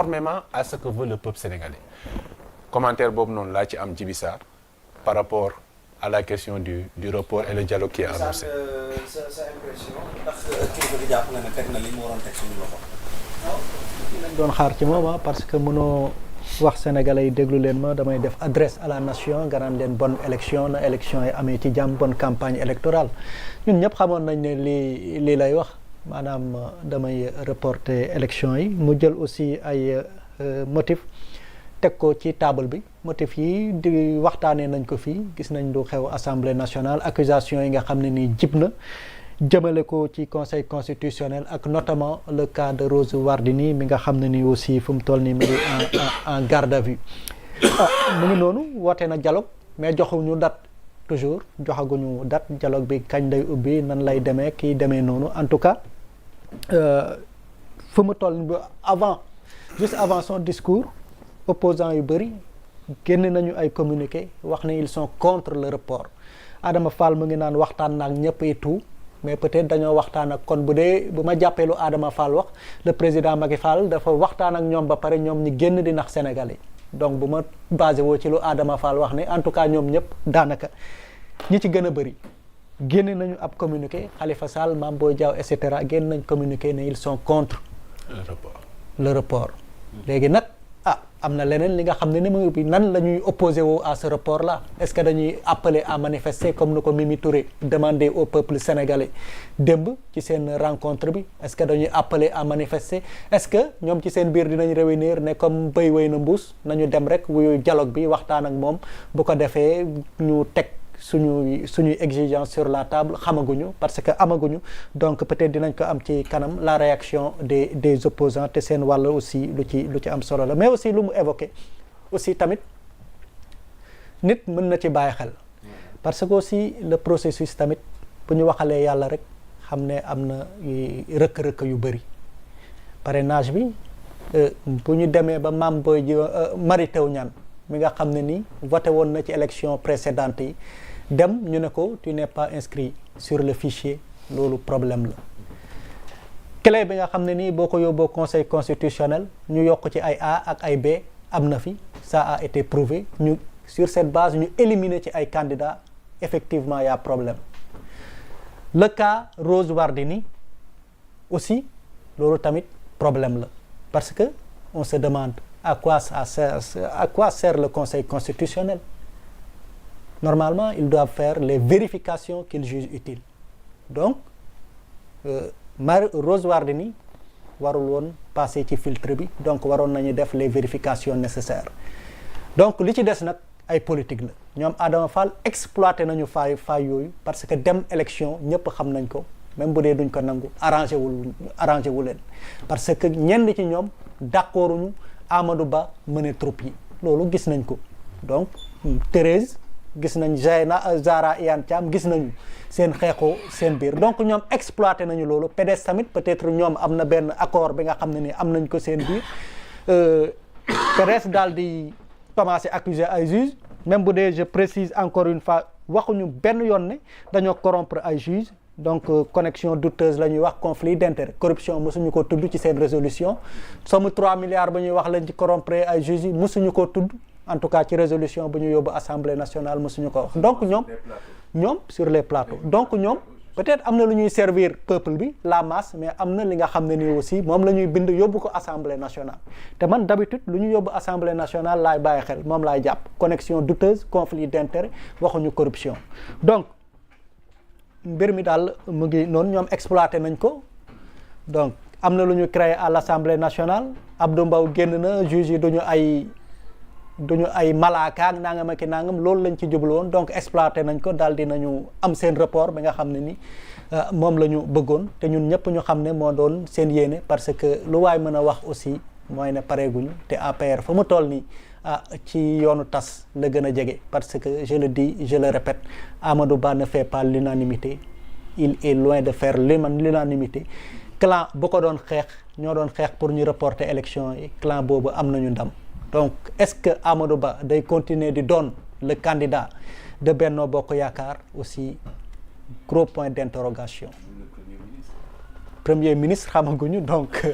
conformément à ce que veut le peuple sénégalais commentaire boobu noonu laa ci am Djibi Sarr par rapport à la question du report et le dialogue qui est annoncé. sa impression ndax kilifa gi jàpp nga ne teg na li mu waroon teg suñu loxo. lañ doon xaar ci moom parce que mënoo wax sénégalais yi déglu leen ma damay def adresse à la nation nga naan leen bonne élection na élection yi amee ci jàmm bonne campagne électorale ñun ñëpp xamoon nañ ne lii lay wax maanaam damay reporter élection yi mu jël aussi ay motifs teg ko ci table bi motifs yi di waxtaanee nañ ko fii gis nañ lu xew assemblée nationale accusation yi nga xam ne nii jib na jëmale ko ci conseil constitutionnel ak notamment le cas de Rose Wardini mi nga xam ne ni aussi fu mu toll nii mi ngi en garde à vue mu ngi noonu woote na dialogue mais joxuñu date toujours joxaguñu date dialogue bi kañ lay ubbi nan lay demee kii demee noonu en tout cas fu mu toll nii juste avant son discours opposants yu bëri génn nañu ay communiqué wax ne ils sont contre le report Adama Fall mu ngi naan waxtaan naag ñëpp et tout mais peut-être dañoo waxtaan ak kon bu ma jàppee lu Adama Fall wax le président Macky Fall dafa waxtaan ak ñoom ba pare ñoom ñi génn di nax Sénégalais donc bu ma basé woo ci lu Adama Fall wax ne en tout cas ñoom ñëpp daanaka ñi ci gën a bëri génn nañu ab communiqué Khalifa Sall Mame Boye Diao et cetera génn nañ communiqué ne ils sont contre le report léegi nag am na leneen li nga xam ne ni mu bi nan la ñuy opposé woo à ce report là est-ce que dañuy appeler à manifester comme ni ko Mimi Touré demandé au peuple sénégalais démb ci seen rencontre bi est-ce que dañuy appeler à manifester est-ce que ñoom ci seen biir dinañ réunir ne comme béy wéy na mbuus nañu dem rek wuyu dialogue bi waxtaan ak moom bu ko defee ñu teg suñuy exigence sur la table xamaguñu parce que amaguñu donc peut-être dinañ ko am ci kanam la réaction des opposants te seen wàll aussi lu ci am solo la mais aussi lu mu évoqué aussi tamit nit mën na ci bàyyi xel parce que aussi le processus tamit bu ñu waxalee yàlla rek xam ne am na rëkk-rëkk yu bëri parrainage bi bu ñu demee ba Mame Boye Diao Mary Teuw Niane mi nga xam ne nii voté woon na ci élection précédente yi dem ñu ne ko tu n'es pas inscrit sur le fichier loolu problème la clé bi nga xam ne nii boo ko yóbboo conseil constitutionnel ñu yokk ci ay A ak ay B am na fi ça a été prouvé ñu sur cette base ñu éliminer ci ay candidats effectivement y a problème le cas Rose Wardini aussi loolu tamit problème la parce que on se demande à quoi sert le Conseil constitutionnel? Normalement, ils doivent faire les vérifications qu'ils jugent utiles. Donc, Rose Wardini warul woon passer ci filtre bi donc waroon nañu def les vérifications nécessaires. Donc li ci des nag ay politique la ñoom Adama Fall exploité nañu faay yooyu parce que dem élection ñëpp xam nañ ko même bu dee duñ ko nangu arrangé wu leen parce que ñenn ci ñoom d'accorduñu Amadou Ba mëne troupe yi loolu gis nañ ko donc Thérèse gis nañ Zahra Iyane Thiam gis nañu seen xeexoo seen biir donc ñoom exploité nañu loolu PDS tamit peut-être ñoom am na benn accord bi nga xam ne ni am nañ ko seen biir PDS daal di commencé accuser ay juges même bu dee je précise encore une fois waxuñu benn yoon ne dañoo corrompre ay juges donc connexion douteuse la ñuy wax conflit d'intérêt corruption mosuñu ko tudd ci seen résolution somme 3 milliards ba ñuy wax lañ ci corrompre ay juges yi mosuñu ko tudd en tout cas ci résolution bu ñu yóbbu assemblée nationale mosuñu ko wax donc ñoom sur les plateaux donc ñoom peut-être am na lu ñuy servir peuple bi la masse mais am na li nga xam ne nii aussi moom la ñuy bind yóbbu ko assemblée nationale te man d'habitude lu ñu yóbbu assemblée nationale laay bàyyi xel moom laay jàpp connexion douteuse conflit d'intérêt waxuñu corruption donc mbir mi daal mu ngi noonu ñoom exploité nañ ko donc am na lu ñu créé à l'Assemblée nationale Abdou Mbow génn na juge yi duñu ay malaaka ak nangam ak nangam loolu lañ ci jublu woon donc exploité nañ ko daal di nañu am seen rapport bi nga xam ne ni moom la ñu bëggoon te ñun ñëpp ñu xam ne moo doon seen yéene parce que lu waay mën a wax aussi mooy ne pareeguñu te APR fa mu toll nii ci yoonu tas la gën a jege parce que je le dis je le répète Amadou Ba ne fait pas l'unanimité il est loin de faire l'unanimité clan bu ko doon xeex ñoo doon xeex pour ñu reporter élection yi clan boobu am nañu ndam donc est-ce que Amadou Ba day continuer di doon le candidat de Benno Bokk Yaakaar aussi gros point d'interrogation. Premier ministre xamaguñu donc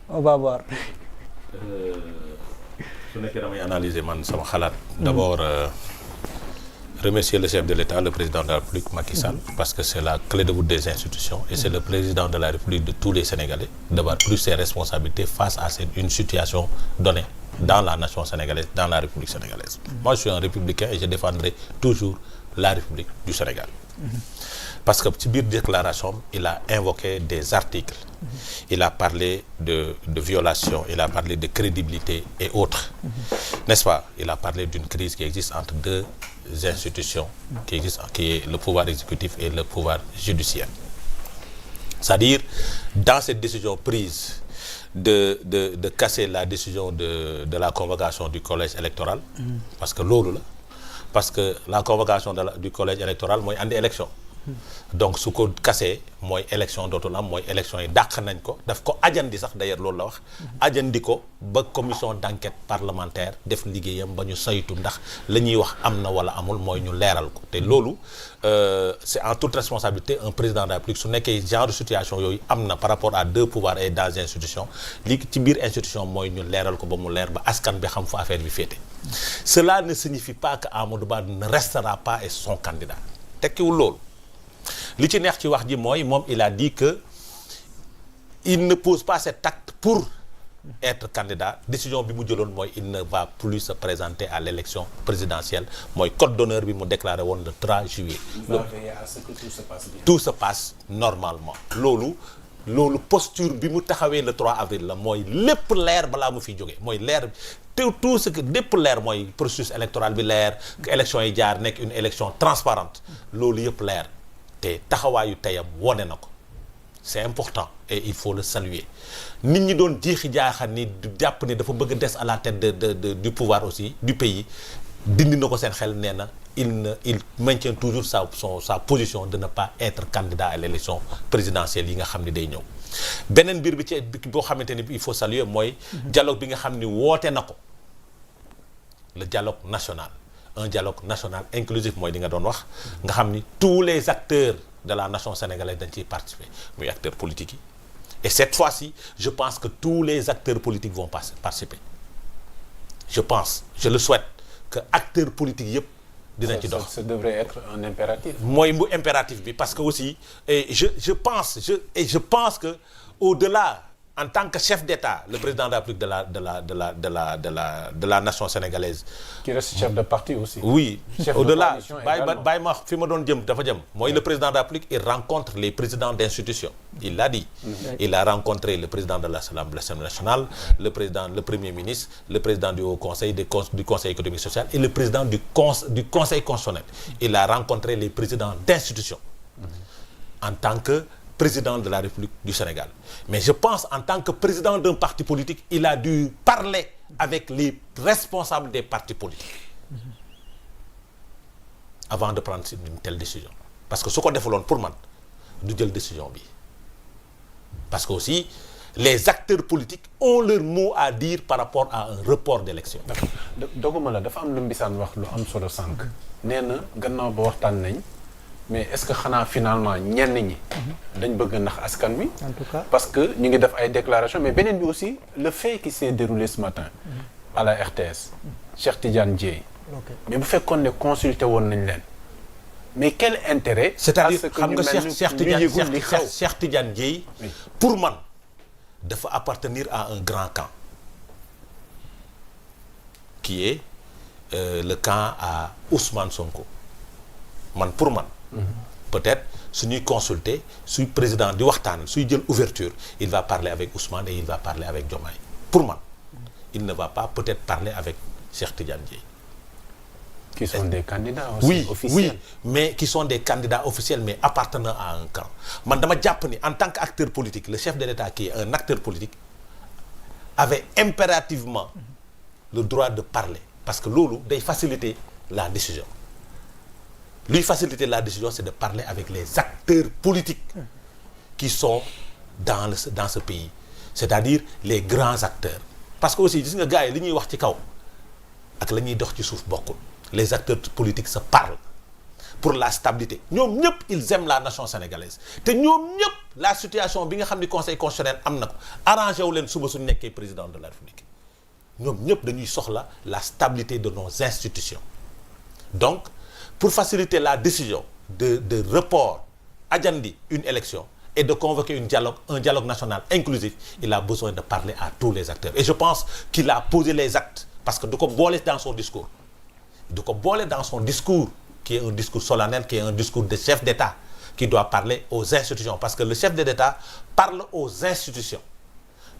on va voir. su nekkee damay analyser man sama xalaat. d'abord remercier le chef de l'État, le président de la République Macky Sall, parce que c'est la clé de voûte des institutions et c'est le président de la République de tous les Sénégalais d'avoir pris ses responsabilités face à une situation donnée dans la nation sénégalaise, dans la République sénégalaise. Moi, je suis un républicain et je défendrai toujours la République du Sénégal. Parce que ci biir déclaration il a invoqué des articles, il a parlé de violation, il a parlé de crédibilité et autres, n'est-ce pas? Il a parlé d'une crise qui existe entre deux institutions qui est le pouvoir exécutif et le pouvoir judiciaire. C'est-à-dire, dans cette décision prise de casser la décision de la convocation du collège électoral, parce que loolu la, parce que la convocation du collège électoral mooy andi élection. Donc su ko kasee mooy élection dootul am, mooy élection yi dàq nañ ko, daf ko ajandi sax d'ailleurs loolu la wax, ajandi ko ba commission d'enquête parlementaire def liggéeyam ba ñu saytu ndax la ñuy wax am na wala amul, mooy ñu leeral ko. Te loolu c'est en toute responsabilité un président de la République su nekkee genre de situation yooyu am na par rapport à deux pouvoirs et dans institutions, li ci biir institution mooy ñu leeral ko ba mu leer ba askan bi xam fu affaire bi féete. Cela ne signifie pas que Amadou Ba ne restera pas et son candidat. Tekkiwul loolu. Li ci neex ci wax ji mooy moom il a dit que il ne pose pas cet acte pour être candidat. Décision bi mu jëloon mooy il ne va plus se présenter à l'élection présidentielle, mooy code d'honneur bi mu déclaré woon le 3 juillet. Il va veiller à ce que tout se passe bien. Tout se passe normalement. loolu posture bi mu taxawee le 3 avril la, mooy lépp leer balaa mu fiy jógee, mooy leer tout ce que lépp leer, mooy processus électoral bi leer, que élection yi jaar nekk une élection transparente, loolu yëpp leer. te taxawaayu teyam wone na ko, c'est important et il faut le saluer. Nit ñi doon jiixi jaaxal ni du jàpp ni dafa bëgg a des à la tête du pouvoir aussi du pays, dindi na ko seen xel, nee na il maintient toujours sa position de ne pas être candidat à l'élection présidentielle yi nga xam ni day ñëw. Beneen mbir bi ci boo xamante ni il faut saluer mooy dialogue bi nga xam ni woote na ko, le dialogue national. Un dialogue national inclusif mooy di nga doon wax, nga xam ni tous les acteurs de la nation sénégalaise dañ ciy participer, muy acteurs politiques yi. Et cette fois-ci, je pense que tous les acteurs politiques vont participer. Je pense, je le souhaite, que acteurs politiques yëpp dinañ ci dox. Ça devrait être un impératif. mooy mu impératif bi, parce que aussi et je pense que au-delà, en tant que chef d'État, le président de la République de la nation sénégalaise. Qui reste chef de parti aussi. Oui, chef au-delà, de coalition bàyyi ma fi ma doon jëm dafa jëm. mooy le président de la République, il rencontre les présidents d'institutions. Il l'a dit. Il a rencontré le président de l'Assemblée nationale, le premier ministre, le président du Haut Conseil, du Conseil économique et social et le président du Conseil constitutionnel. Il a rencontré les présidents d'institutions en tant que président de la République du Sénégal. Mais je pense en tant que président d'un parti politique, il a dû parler avec les responsables des partis politiques avant de prendre une telle décision. Parce que ce qu'on a fait pour moi, du jël décision bi. Parce que aussi, les acteurs politiques ont leur mot à dire par rapport à un report d'élection. doguma la dafa am lu Mbissane wax lu am solo sànq. nee na gannaaw ba waxtaan nañ. Mais est-ce que xanaa finalement ñenn ñi dañ bëgg nax askan wi, en tout cas parce que ñu ngi def ay déclarations, mais beneen bi aussi le fait qui s'est déroulé ce matin à la RTS, Cheikh Tidiane Dièye, mais bu fekkoon ne consulté woon nañ leen, mais quel intérêt? C'est-à-dire xam nga Cheikh Tidiane Dièye pour man dafa appartenir à un grand camp qui est le camp à Ousmane Sonko. Pour man peut-être suñuy consulter, suy président di waxtaan, suy jël ouverture, il va parler avec Ousmane et il va parler avec Diomaye. Pour man, il ne va pas peut-être parler avec Cheikh Tidiane Dièye. Qui sont des candidats aussi officiels. Oui, mais qui sont des candidats officiels mais appartenant à un camp. Man dama jàpp ni en tant qu'acteur politique, le chef de l'État qui est un acteur politique avait impérativement le droit de parler, parce que loolu day faciliter la décision. Lui faciliter la décision, c'est de parler avec les acteurs politiques qui sont dans ce pays, c'est-à-dire les grands acteurs. Parce que aussi gis nga gars yi li ñuy wax ci kaw ak la ñuy dox ci suuf bokkul. Les acteurs politiques se parlent pour la stabilité. ñoom ñëpp ils aiment la nation sénégalaise te ñoom ñëpp la situation bi nga xam ni conseil constitutionnel am na ko arrangé wu leen suba suñu nekkee président de la République. ñoom ñëpp dañuy soxla la stabilité de nos institutions. Donc pour faciliter la décision de report ajandi une élection et de convoquer un dialogue national inclusif, il a besoin de parler à tous les acteurs. Et je pense qu'il a posé les actes parce que du ko boole dans son discours. Du ko boole dans son discours qui est un discours solennel, qui est un discours de chef d'État qui doit parler aux institutions parce que le chef de l'État parle aux institutions.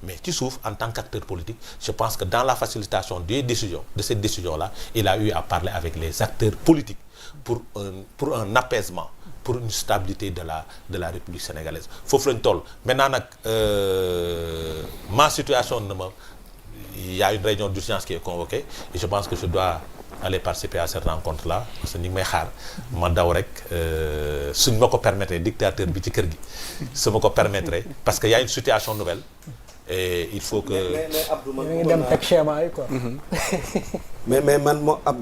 Mais ci suuf en tant qu'acteur politique, je pense que dans la facilitation des décisions, de cette décision-là, il a eu à parler avec les acteurs politiques pour un apaisement, pour une stabilité de la République sénégalaise. Foofu lañ toll maintenant nag ma situation il y a une réunion d'urgence qui est convoquée et je pense que je dois aller participer à cette rencontre-là parce que ñu ngi may xaar ma daw rek suñ ma ko permettre dictateur bi ci kër gi su ma ko permettre parce que y a une situation nouvelle et il faut que mais Abdou man ñu ngi dem teg schéma yi quoi. mais man moo Abdou